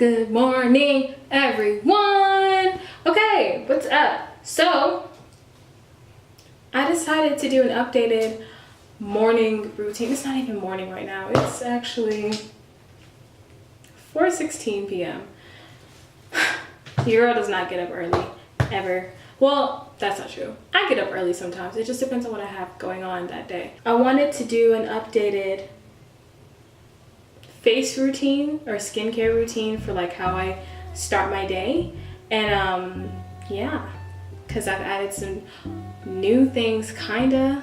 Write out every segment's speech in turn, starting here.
Good morning, everyone. Okay, what's up? So I decided to do an updated morning routine. It's not even morning right now. It's actually 4:16 p.m. Your girl does not get up early, ever. Well, that's not true. I get up early sometimes. It just depends on what I have going on that day. I wanted to do an updated face routine or skincare routine for like how I start my day. And yeah, because I've added some new things, kinda,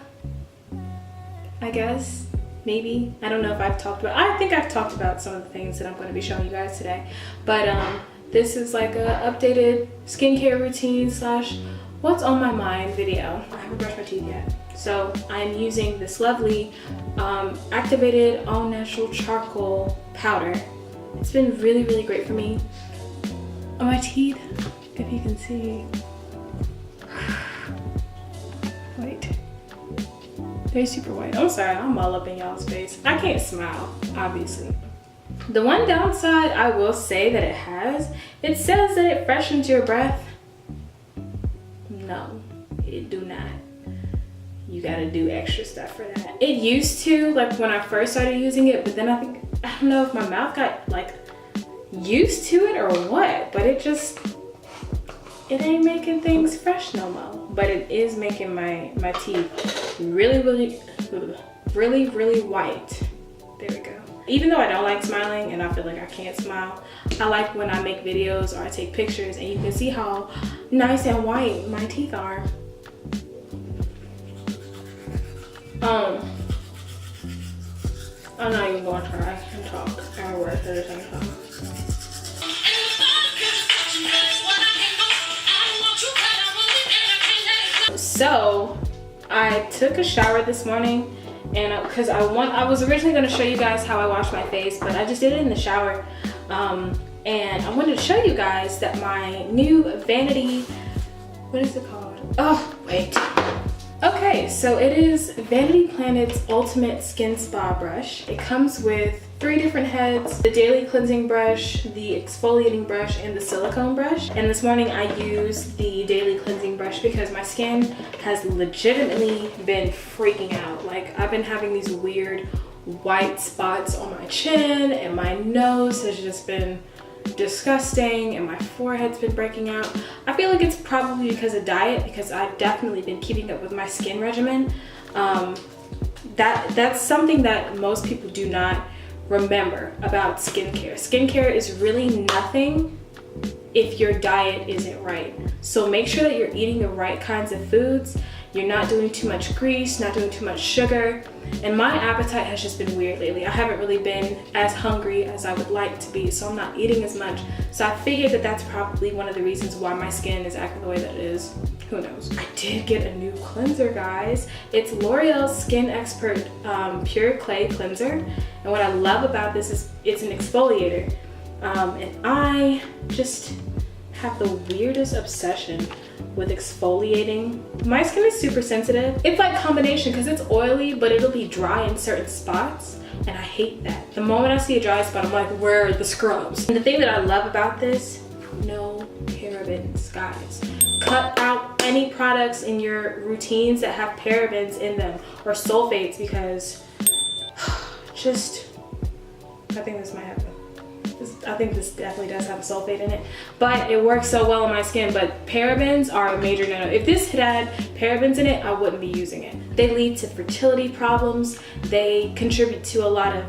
I guess, maybe. I don't know if I've talked about, I think I've talked about some of the things that I'm going to be showing you guys today. But this is like a updated skincare routine slash what's on my mind video. I haven't brushed my teeth yet. So I'm using this lovely activated all natural charcoal powder. It's been really, really great for me. On my teeth, if you can see. Wait. They're super white. I'm sorry, I'm all up in y'all's face. I can't smile, obviously. The one downside I will say that it says that it freshens your breath. No, it do not. You gotta do extra stuff for that. It used to, like when I first started using it, but then I don't know if my mouth got like used to it or what, but it ain't making things fresh no more. But it is making my teeth really, really, really, really white. There we go. Even though I don't like smiling and I feel like I can't smile, I like when I make videos or I take pictures and you can see how nice and white my teeth are. I'm not even going to try and talk and work at the same time. So I took a shower this morning, and because I was originally going to show you guys how I wash my face, but I just did it in the shower. And I wanted to show you guys that my new Vanity, what is it called? Oh, wait. Okay, so it is Vanity Planet's Ultimate Skin Spa Brush. It comes with 3 different heads: the daily cleansing brush, the exfoliating brush, and the silicone brush. And this morning I used the daily cleansing brush because my skin has legitimately been freaking out. Like, I've been having these weird white spots on my chin, and my nose has just been disgusting, and my forehead's been breaking out. I feel like it's probably because of diet, because I've definitely been keeping up with my skin regimen. That's something that most people do not remember about skincare. Skincare is really nothing if your diet isn't right. So make sure that you're eating the right kinds of foods. You're not doing too much grease, not doing too much sugar. And my appetite has just been weird lately. I haven't really been as hungry as I would like to be, so I'm not eating as much. So I figured that that's probably one of the reasons why my skin is acting the way that it is. Who knows? I did get a new cleanser, guys. It's L'Oreal's Skin Expert Pure Clay Cleanser. And what I love about this is it's an exfoliator. And I just have the weirdest obsession with exfoliating. My skin is super sensitive. It's like combination because it's oily, but it'll be dry in certain spots, and I hate that. The moment I see a dry spot, I'm like, where are the scrubs? And the thing that I love about this, no parabens, guys. Cut out any products in your routines that have parabens in them or sulfates, because I think this might happen. I think this definitely does have a sulfate in it, but it works so well on my skin. But parabens are a major no-no. If this had parabens in it, I wouldn't be using it. They lead to fertility problems. They contribute to a lot of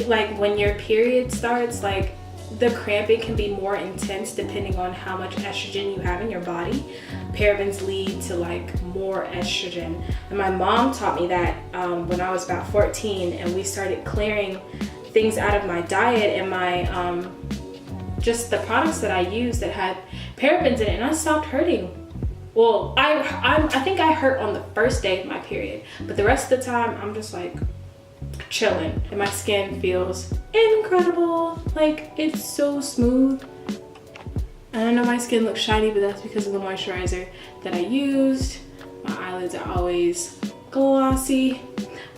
like when your period starts, like the cramping can be more intense depending on how much estrogen you have in your body. Parabens lead to like more estrogen. And my mom taught me that when I was about 14, and we started clearing things out of my diet and my just the products that I used that had parabens in it, and I stopped hurting. Well, I think I hurt on the first day of my period, but the rest of the time I'm just like chilling, and my skin feels incredible. Like, it's so smooth. And I know my skin looks shiny, but that's because of the moisturizer that I used. My eyelids are always glossy.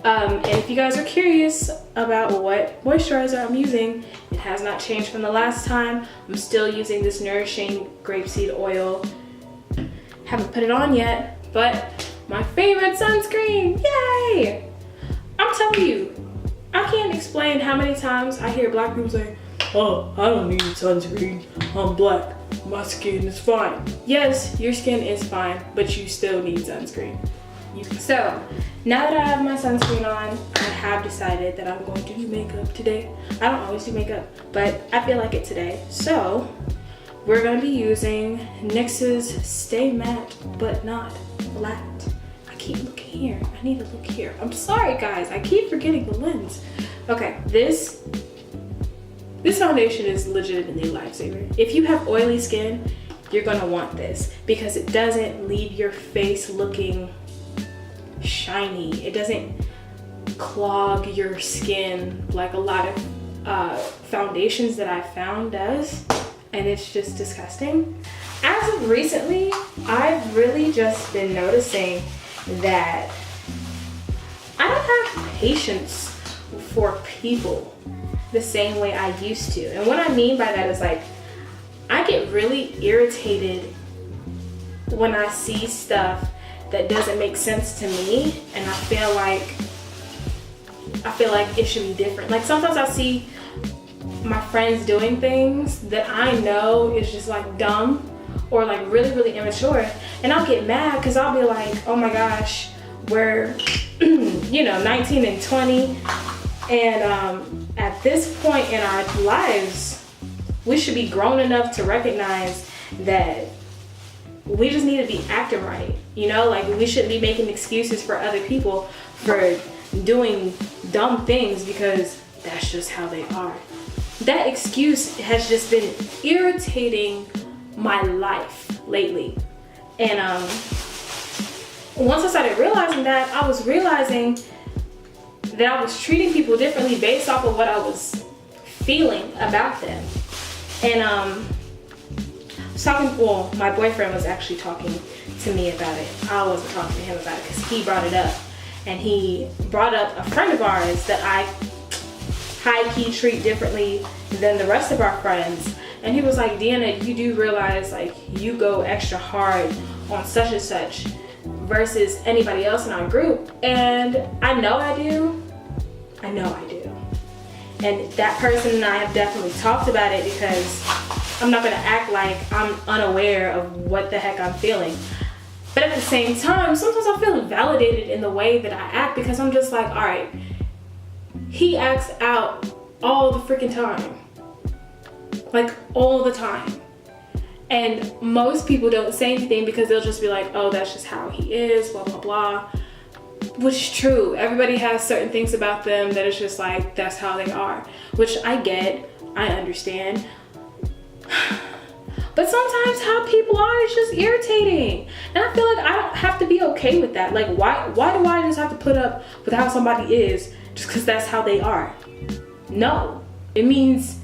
And if you guys are curious about what moisturizer I'm using, it has not changed from the last time. I'm still using this nourishing grapeseed oil. Haven't put it on yet, but my favorite sunscreen, yay! I'm telling you, I can't explain how many times I hear black people say, oh, I don't need sunscreen, I'm black, my skin is fine. Yes, your skin is fine, but you still need sunscreen. So, now that I have my sunscreen on, I have decided that I'm going to do makeup today. I don't always do makeup, but I feel like it today. So, we're going to be using NYX's Stay Matte But Not Flat. I keep looking here. I need to look here. I'm sorry, guys. I keep forgetting the lens. Okay, this foundation is legitimately a lifesaver. If you have oily skin, you're going to want this because it doesn't leave your face looking shiny. It doesn't clog your skin like a lot of foundations that I found does, and it's just disgusting. As of recently, I've really just been noticing that I don't have patience for people the same way I used to. And what I mean by that is like, I get really irritated when I see stuff that doesn't make sense to me, and I feel like it should be different. Like sometimes I see my friends doing things that I know is just like dumb or like really, really immature, and I'll get mad because I'll be like, oh my gosh, we're 19 and 20, and at this point in our lives, we should be grown enough to recognize that we just need to be acting right, like we shouldn't be making excuses for other people for doing dumb things because that's just how they are. That excuse has just been irritating my life lately. And once I started realizing that, I was realizing that I was treating people differently based off of what I was feeling about them. And my boyfriend was actually talking to me about it. I wasn't talking to him about it because he brought it up. And he brought up a friend of ours that I high-key treat differently than the rest of our friends. And he was like, Deanna, you do realize like you go extra hard on such and such versus anybody else in our group. And I know I do. And that person and I have definitely talked about it because I'm not gonna act like I'm unaware of what the heck I'm feeling. But at the same time, sometimes I feel validated in the way that I act because I'm just like, all right, he acts out all the freaking time. Like all the time. And most people don't say anything because they'll just be like, oh, that's just how he is, blah, blah, blah. Which is true. Everybody has certain things about them that it's just like, that's how they are. Which I get, I understand. But sometimes how people are is just irritating. And I feel like I don't have to be okay with that. Like, why do I just have to put up with how somebody is just because that's how they are? No. It means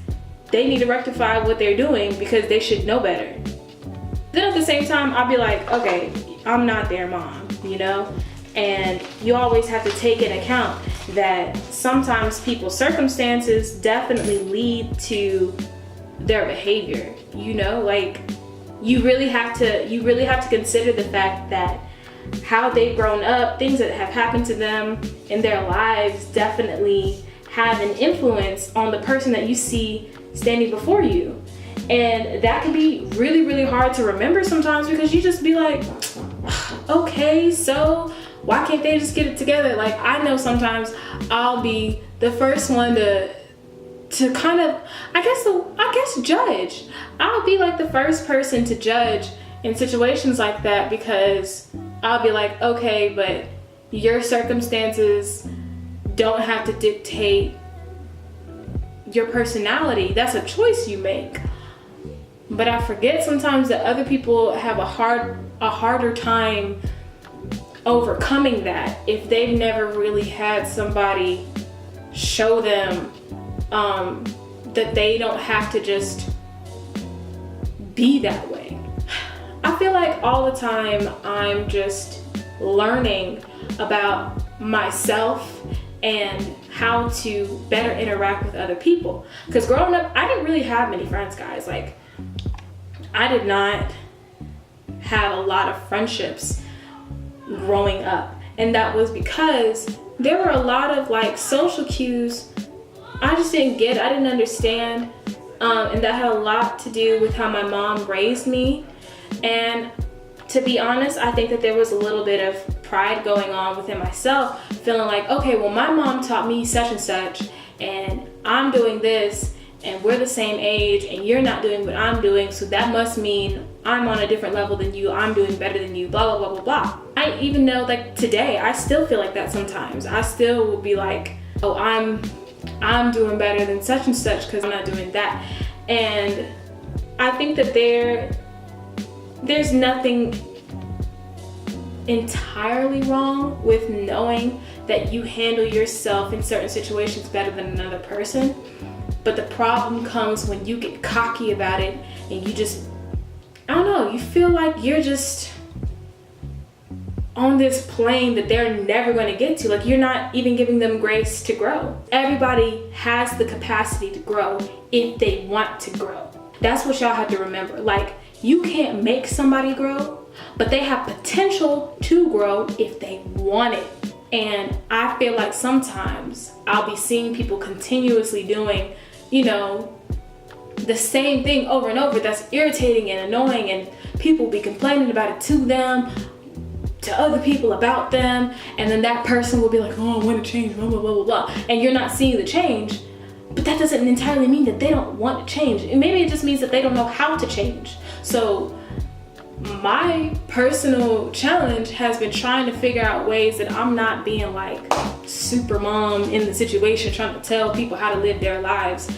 they need to rectify what they're doing because they should know better. Then at the same time, I'll be like, okay, I'm not their mom, And you always have to take into account that sometimes people's circumstances definitely lead to their behavior, like you really have to consider the fact that how they've grown up, things that have happened to them in their lives definitely have an influence on the person that you see standing before you. And that can be really, really hard to remember sometimes because you just be like, okay, so why can't they just get it together? Like, I know sometimes I'll be the first one to kind of, I guess judge. I'll be like the first person to judge in situations like that because I'll be like, okay, but your circumstances don't have to dictate your personality. That's a choice you make. But I forget sometimes that other people have a harder time overcoming that if they've never really had somebody show them that they don't have to just be that way. I feel like all the time I'm just learning about myself and how to better interact with other people. Because growing up, I didn't really have many friends, guys. Like, I did not have a lot of friendships growing up. And that was because there were a lot of like social cues I just didn't get, I didn't understand. And that had a lot to do with how my mom raised me. And to be honest, I think that there was a little bit of pride going on within myself, feeling like, okay, well, my mom taught me such and such, and I'm doing this, and we're the same age, and you're not doing what I'm doing, so that must mean I'm on a different level than you, I'm doing better than you, blah, blah, blah, blah, blah. I even know, like, today, I still feel like that sometimes. I still will be like, oh, I'm doing better than such and such because I'm not doing that. And I think that there's nothing entirely wrong with knowing that you handle yourself in certain situations better than another person. But the problem comes when you get cocky about it and you just, I don't know, you feel like you're just on this plane that they're never going to get to. Like, you're not even giving them grace to grow. Everybody has the capacity to grow if they want to grow. That's what y'all have to remember. Like, you can't make somebody grow, but they have potential to grow if they want it. And I feel like sometimes I'll be seeing people continuously doing, you know, the same thing over and over that's irritating and annoying, and people be complaining about it to them, to other people about them, and then that person will be like, oh, I want to change, blah, blah, blah, blah, blah. And you're not seeing the change, but that doesn't entirely mean that they don't want to change. And maybe it just means that they don't know how to change. So my personal challenge has been trying to figure out ways that I'm not being like super mom in the situation, trying to tell people how to live their lives.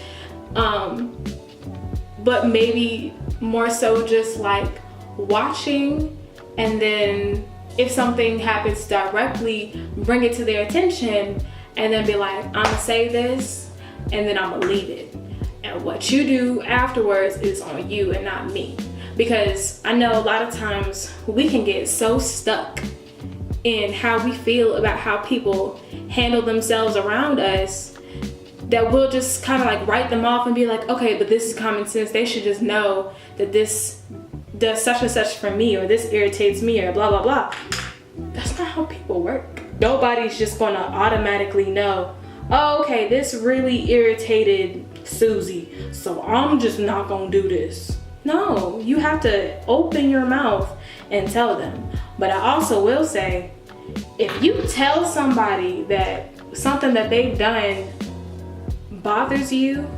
But maybe more so just like watching, and then if something happens directly, bring it to their attention, and then be like, I'm gonna say this, and then I'm gonna leave it. And what you do afterwards is on you and not me. Because I know a lot of times we can get so stuck in how we feel about how people handle themselves around us that we'll just kind of like write them off and be like, okay, but this is common sense. They should just know that this does such and such for me, or this irritates me, or blah, blah, blah. That's not how people work. Nobody's just gonna automatically know, oh, okay, this really irritated Susie, so I'm just not gonna do this. No, you have to open your mouth and tell them. But I also will say, if you tell somebody that something that they've done bothers you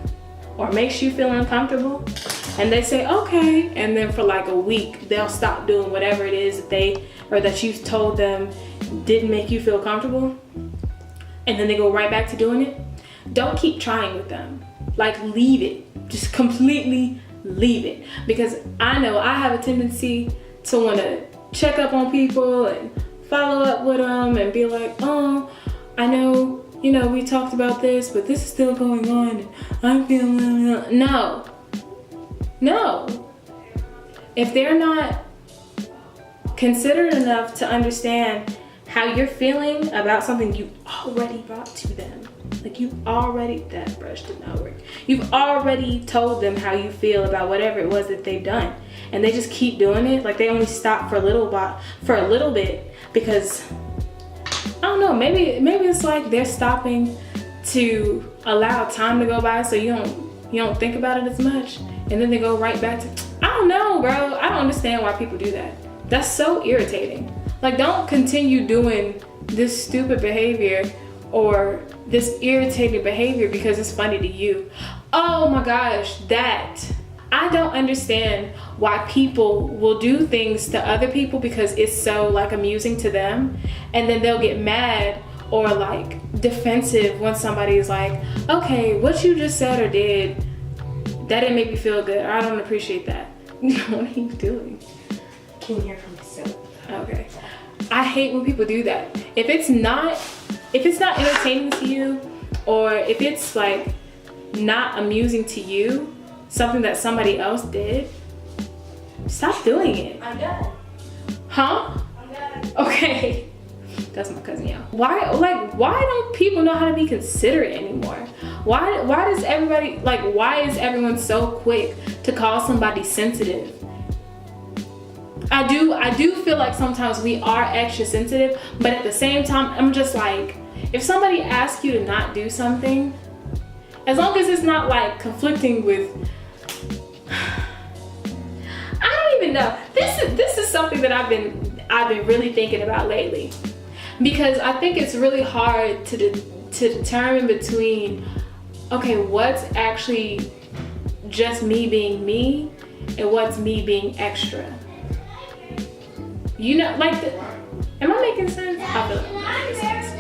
or makes you feel uncomfortable, and they say, okay, and then for like a week, they'll stop doing whatever it is that you've told them didn't make you feel comfortable, and then they go right back to doing it, don't keep trying with them. Like, leave it. Just completely leave it. Because I know I have a tendency to want to check up on people and follow up with them and be like, oh, I know, you know, we talked about this, but this is still going on, and I'm feeling, no. If they're not considerate enough to understand how you're feeling about something you already brought to them, like that brush did not work. You've already told them how you feel about whatever it was that they've done, and they just keep doing it. Like, they only stop for a little bit because, I don't know, maybe it's like they're stopping to allow time to go by so you don't think about it as much, and then they go right back to, I don't know, bro. I don't understand why people do that. That's so irritating. Like, don't continue doing this stupid behavior or this irritating behavior because it's funny to you. Oh my gosh, I don't understand why people will do things to other people because it's so like amusing to them, and then they'll get mad or like defensive when somebody's like, okay, what you just said or did, that didn't make me feel good. I don't appreciate that. What are you doing? Can you hear from myself? Okay. I hate when people do that. If it's not entertaining to you, or if it's like not amusing to you, something that somebody else did, stop doing it. I'm done. Huh? I'm done. Okay. That's my cousin, yeah. Why don't people know how to be considerate anymore? Why does everybody, like, why is everyone so quick to call somebody sensitive? I do feel like sometimes we are extra sensitive, but at the same time, I'm just like, if somebody asks you to not do something, as long as it's not like conflicting with, I don't even know. This is something that I've been really thinking about lately, because I think it's really hard to determine between, okay, what's actually just me being me and what's me being extra. You know, like, am I making sense? I feel like I'm making sense.